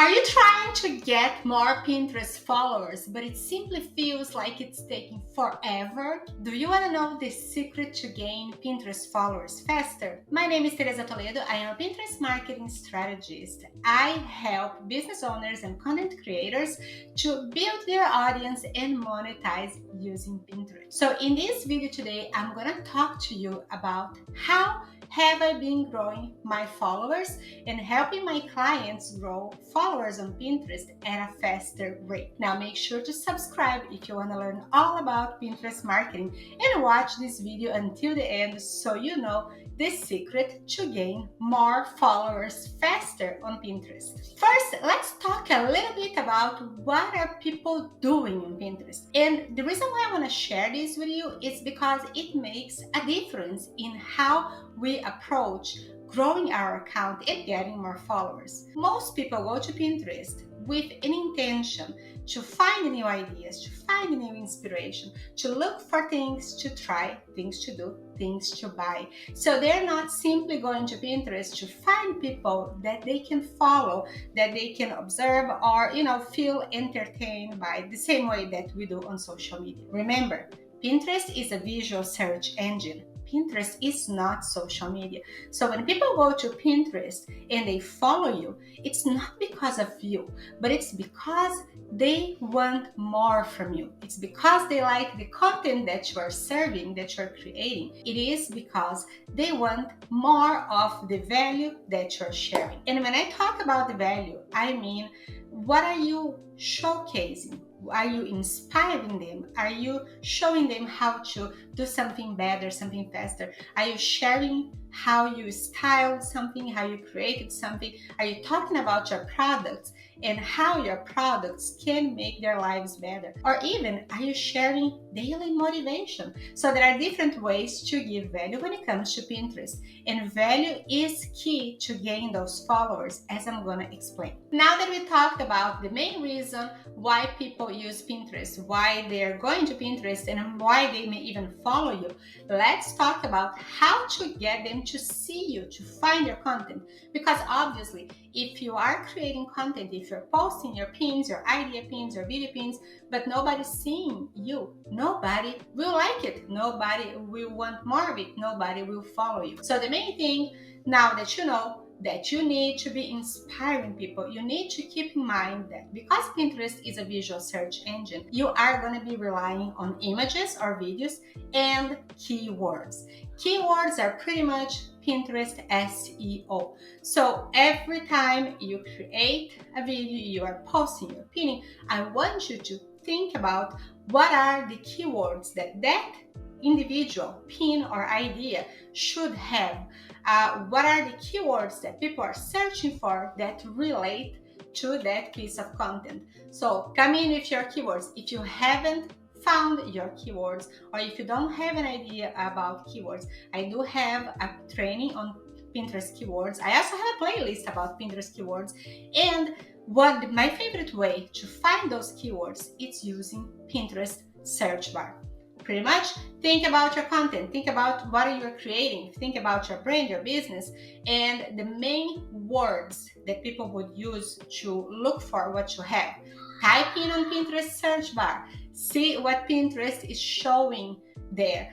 Are you trying to get more Pinterest followers, but it simply feels like it's taking forever? Do you want to know the secret to gain Pinterest followers faster? My name is Tereza Toledo. I am a Pinterest marketing strategist. I help business owners and content creators to build their audience and monetize using Pinterest. So in this video today, I'm going to talk to you about how have I been growing my followers and helping my clients grow followers on Pinterest at a faster rate. Now make sure to subscribe if you want to learn all about Pinterest marketing and watch this video until the end so you know the secret to gain more followers faster on Pinterest. First, let's talk a little bit about what are people doing on Pinterest. And the reason why I want to share this with you is because it makes a difference in how we approach growing our account and getting more followers. Most people go to Pinterest with an intention to find new ideas, to find new inspiration, to look for things to try, things to do, things to buy. So they're not simply going to Pinterest to find people that they can follow, that they can observe or, feel entertained by the same way that we do on social media. Remember, Pinterest is a visual search engine. Pinterest is not social media. So when people go to Pinterest and they follow you, it's not because of you, but it's because they want more from you. It's because they like the content that you are serving, that you're creating. It is because they want more of the value that you're sharing. And when I talk about the value, I mean, what are you showcasing? Are you inspiring them? Are you showing them how to do something better, something faster? Are you sharing how you styled something, how you created something? Are you talking about your products and how your products can make their lives better? Or even, are you sharing daily motivation? So there are different ways to give value when it comes to Pinterest. And value is key to gain those followers, as I'm going to explain. Now that we talked about the main reason why people use Pinterest, why they're going to Pinterest, and why they may even follow you, let's talk about how to get them to see you, to find your content. Because obviously, if you are creating content, if you're posting your pins, your idea pins, your video pins, but nobody's seeing you, nobody will like it. Nobody will want more of it. Nobody will follow you. So the main thing, now that you know that you need to be inspiring people, you need to keep in mind that because Pinterest is a visual search engine, you are going to be relying on images or videos and keywords. Keywords are pretty much Pinterest SEO. So every time you create a video, you are posting, you're pinning, I want you to think about what are the keywords that individual pin or idea should have. What are the keywords that people are searching for that relate to that piece of content? So come in with your keywords. If you haven't found your keywords, or if you don't have an idea about keywords, I do have a training on Pinterest keywords. I also have a playlist about Pinterest keywords. And my favorite way to find those keywords is using Pinterest search bar. Pretty much think about your content, think about what you're creating, think about your brand, your business, and the main words that people would use to look for what you have. Type in on Pinterest search bar, see what Pinterest is showing there.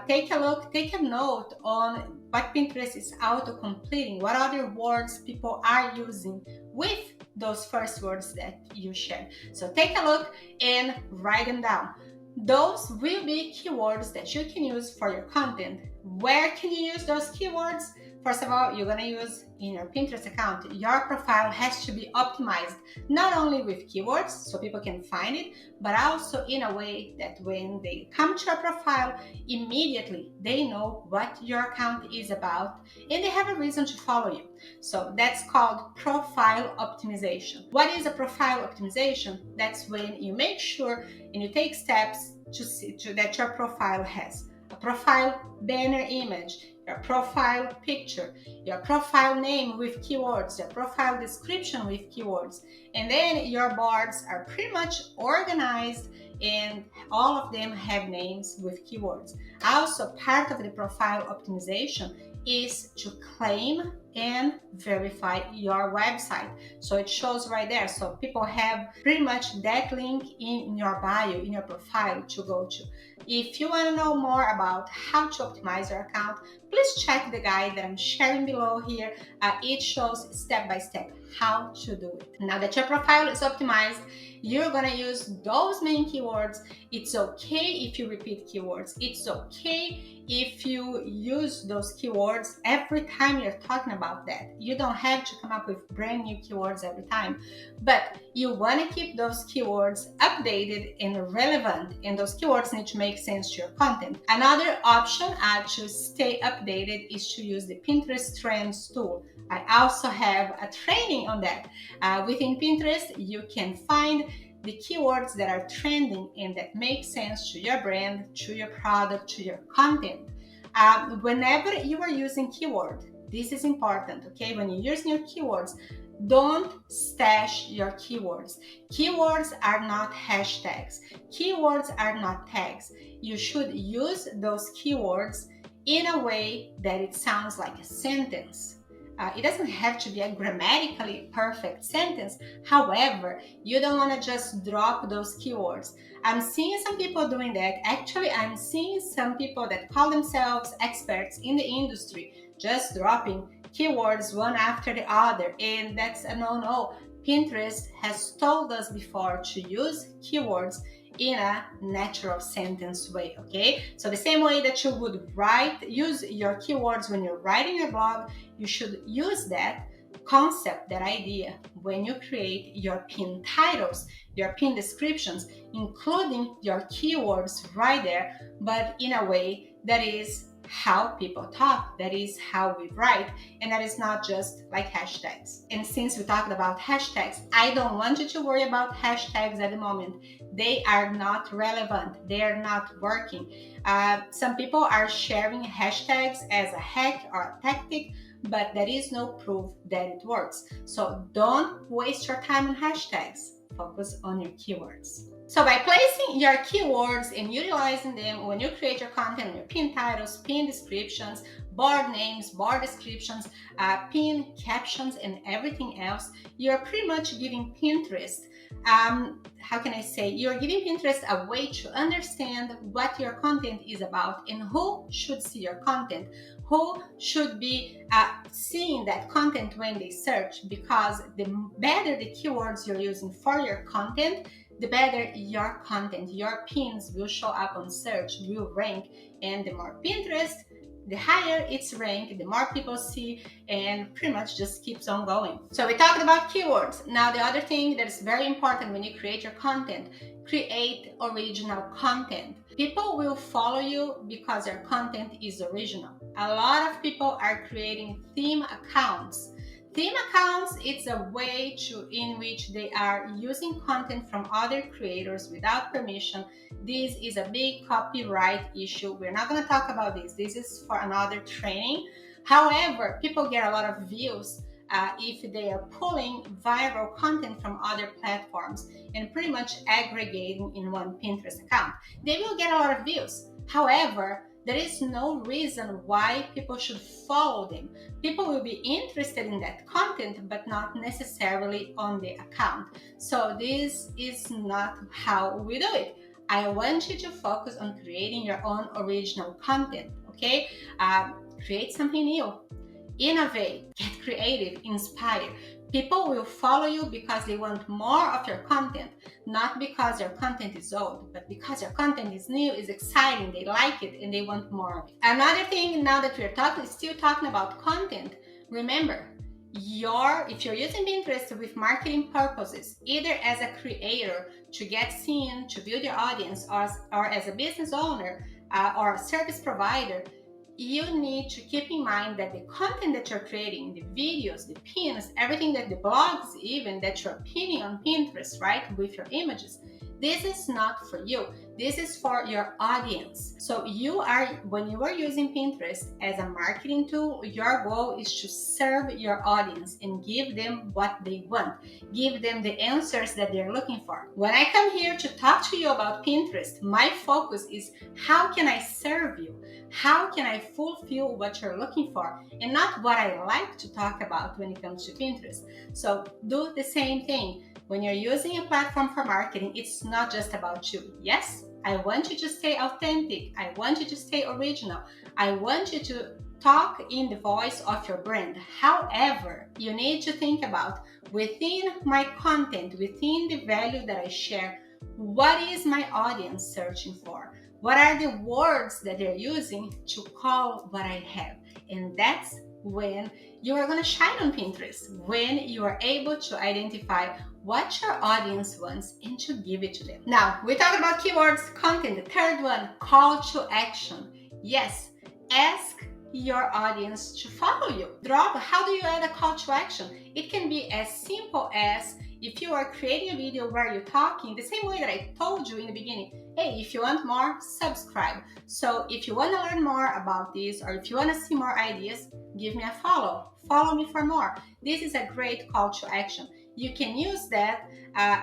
Take a look, take a note on what Pinterest is auto-completing, what other words people are using with those first words that you share. So take a look and write them down. Those will be keywords that you can use for your content. Where can you use those keywords? First of all, you're going to use in your Pinterest account. Your profile has to be optimized, not only with keywords so people can find it, but also in a way that when they come to your profile, immediately they know what your account is about and they have a reason to follow you. So that's called profile optimization. What is a profile optimization? That's when you make sure and you take steps to see that your profile has a profile banner image, your profile picture, your profile name with keywords, your profile description with keywords, and then your boards are pretty much organized and all of them have names with keywords. Also, part of the profile optimization is to claim and verify your website. So it shows right there. So people have pretty much that link in your bio, in your profile to go to. If you want to know more about how to optimize your account, please check the guide that I'm sharing below here. It shows step by step how to do it. Now that your profile is optimized, you're gonna use those main keywords. It's okay if you repeat keywords. It's okay if you use those keywords every time you're talking about that. You don't have to come up with brand new keywords every time, but you want to keep those keywords updated and relevant, and those keywords need to make sense to your content. Another option to stay updated is to use the Pinterest Trends tool. I also have a training on that. Within Pinterest, you can find the keywords that are trending and that make sense to your brand, to your product, to your content. Whenever you are using keyword, this is important, okay? When you're using your keywords, don't stash your keywords. Keywords are not hashtags. Keywords are not tags. You should use those keywords in a way that it sounds like a sentence. It doesn't have to be a grammatically perfect sentence. However, you don't want to just drop those keywords. I'm seeing some people doing that. Actually, I'm seeing some people that call themselves experts in the industry just dropping keywords one after the other, and that's a no-no. Pinterest has told us before to use keywords in a natural sentence way, okay? So the same way that you would use your keywords when you're writing your blog, you should use that concept, that idea, when you create your pin titles, your pin descriptions, including your keywords right there, but in a way that is how people talk, that is how we write, and that is not just like hashtags. And since we talked about hashtags, I don't want you to worry about hashtags at the moment. They are not relevant, they are not working. Some people are sharing hashtags as a hack or a tactic, but there is no proof that it works. So don't waste your time on hashtags. Focus on your keywords. So by placing your keywords and utilizing them when you create your content on your pin titles, pin descriptions, board names, board descriptions, pin captions, and everything else, you're pretty much giving Pinterest, how can I say, you're giving Pinterest a way to understand what your content is about and who should see your content, who should be seeing that content when they search, because the better the keywords you're using for your content, the better your content, your pins will show up on search, will rank, and the more Pinterest, the higher its rank, the more people see, and pretty much just keeps on going. So we talked about keywords. Now the other thing that is very important when you create your content, create original content. People will follow you because your content is original. A lot of people are creating theme accounts. Theme accounts, it's a way in which they are using content from other creators without permission. This is a big copyright issue. We're not going to talk about this. This is for another training. However, people get a lot of views if they are pulling viral content from other platforms and pretty much aggregating in one Pinterest account. They will get a lot of views. However, there is no reason why people should follow them. People will be interested in that content, but not necessarily on the account. So this is not how we do it. I want you to focus on creating your own original content, okay? Create something new, innovate, get creative, inspire. People will follow you because they want more of your content, not because your content is old, but because your content is new, is exciting, they like it, and they want more of it. Another thing, now that we're still talking about content, remember, if you're using Pinterest with marketing purposes, either as a creator to get seen, to build your audience, or as a business owner or a service provider, you need to keep in mind that the content that you're creating, the videos, the pins, everything, that the blogs even that you're pinning on Pinterest, right, with your images, this is not for you. This is for your audience. So when you are using Pinterest as a marketing tool, your goal is to serve your audience and give them what they want. Give them the answers that they're looking for. When I come here to talk to you about Pinterest, my focus is how can I serve you? How can I fulfill what you're looking for? And not what I like to talk about when it comes to Pinterest. So do the same thing. When you're using a platform for marketing, it's not just about you. Yes, I want you to stay authentic. I want you to stay original. I want you to talk in the voice of your brand. However, you need to think about within my content, within the value that I share, what is my audience searching for? What are the words that they're using to call what I have? And that's when you are going to shine on Pinterest, when you are able to identify what your audience wants and to give it to them. Now, we talked about keywords, content. The third one, call to action. Yes, ask your audience to follow you. How do you add a call to action? It can be as simple as if you are creating a video where you're talking, the same way that I told you in the beginning, hey, if you want more, subscribe. So if you want to learn more about this, or if you want to see more ideas, give me a follow. Follow me for more. This is a great call to action. You can use that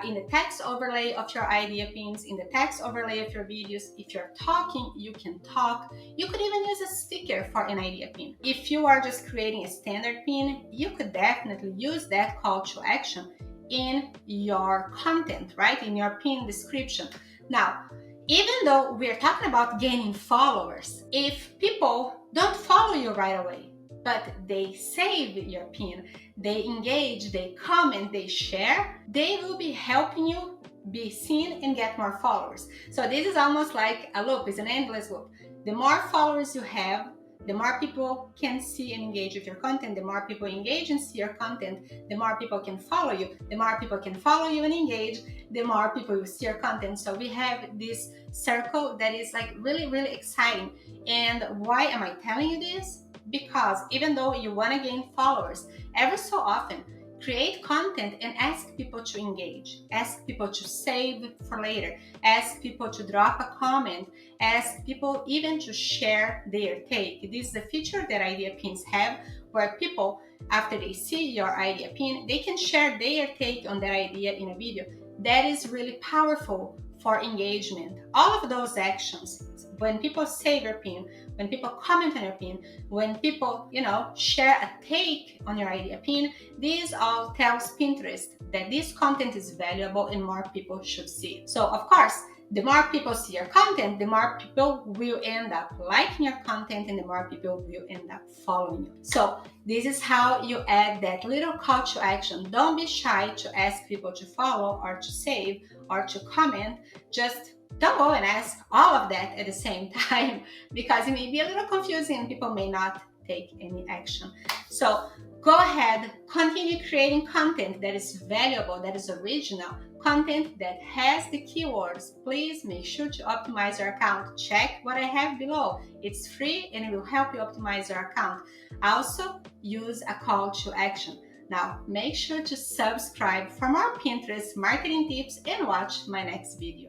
in the text overlay of your idea pins, in the text overlay of your videos. If you're talking, you can talk. You could even use a sticker for an idea pin. If you are just creating a standard pin, you could definitely use that call to action in your content, right? In your pin description. Now, even though we're talking about gaining followers, if people don't follow you right away, but they save your pin, they engage, they comment, they share, they will be helping you be seen and get more followers. So this is almost like a loop, it's an endless loop. The more followers you have, the more people can see and engage with your content. The more people engage and see your content, the more people can follow you. The more people can follow you and engage, the more people will see your content. So we have this circle that is like really, really exciting. And why am I telling you this? Because even though you want to gain followers, every so often, create content and ask people to engage, ask people to save for later, ask people to drop a comment, ask people even to share their take. This is a feature that idea pins have, where people, after they see your idea pin, they can share their take on that idea in a video. That is really powerful for engagement. All of those actions, when people save your pin, when people comment on your pin, when people, share a take on your idea pin, this all tells Pinterest that this content is valuable and more people should see it. So of course, the more people see your content, the more people will end up liking your content and the more people will end up following you. So this is how you add that little call to action. Don't be shy to ask people to follow or to save or to comment. Just don't go and ask all of that at the same time, because it may be a little confusing and people may not take any action. So go ahead, continue creating content that is valuable, that is original, content that has the keywords. Please make sure to optimize your account. Check what I have below. It's free and it will help you optimize your account. Also, use a call to action. Now, make sure to subscribe for more Pinterest marketing tips and watch my next video.